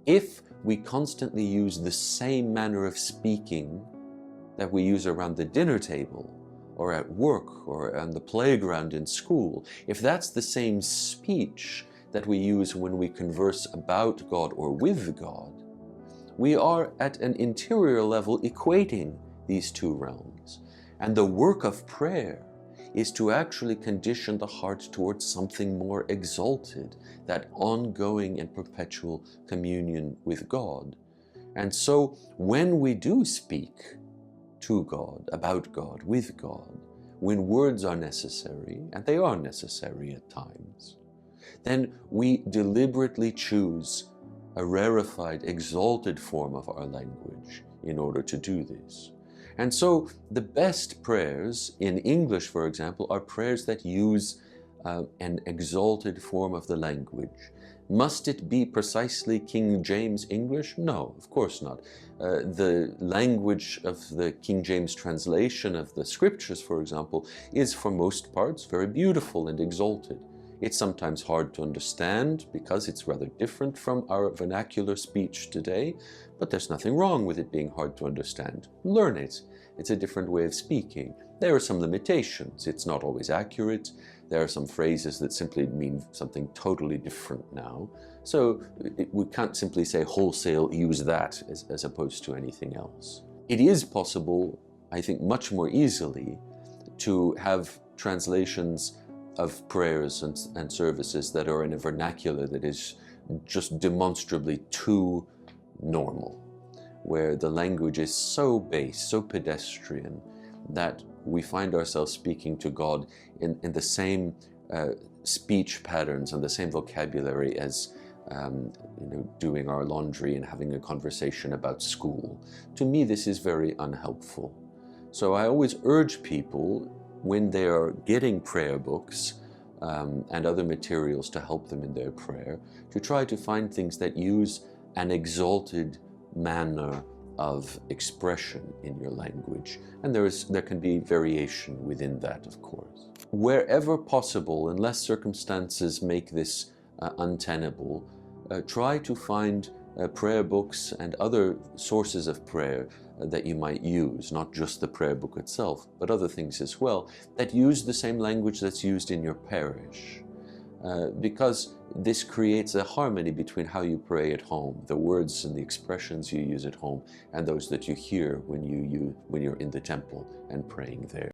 If we constantly use the same manner of speaking that we use around the dinner table, or at work, or on the playground in school, if that's the same speech that we use when we converse about God or with God, we are at an interior level equating these two realms. And the work of prayer is to actually condition the heart towards something more exalted, that ongoing and perpetual communion with God. And so when we do speak to God, about God, with God, when words are necessary, and they are necessary at times, then we deliberately choose a rarefied, exalted form of our language in order to do this. And so the best prayers in English, for example, are prayers that use an exalted form of the language. Must it be precisely King James English? No, of course not. The language of the King James translation of the scriptures, for example, is for most parts very beautiful and exalted. It's sometimes hard to understand because it's rather different from our vernacular speech today, but there's nothing wrong with it being hard to understand. Learn it. It's a different way of speaking. There are some limitations. It's not always accurate. There are some phrases that simply mean something totally different now. So we can't simply say wholesale use that as opposed to anything else. It is possible, I think, much more easily to have translations of prayers and services that are in a vernacular that is just demonstrably too normal, where the language is so base, so pedestrian, that we find ourselves speaking to God in the same speech patterns and the same vocabulary as doing our laundry and having a conversation about school. To me, this is very unhelpful. So I always urge people, when they are getting prayer books and other materials to help them in their prayer, to try to find things that use an exalted manner of expression in your language. And there can be variation within that, of course. Wherever possible, unless circumstances make this untenable, try to find prayer books and other sources of prayer that you might use, not just the prayer book itself, but other things as well, that use the same language that's used in your parish. Because this creates a harmony between how you pray at home, the words and the expressions you use at home, and those that you hear when you're in the temple and praying there.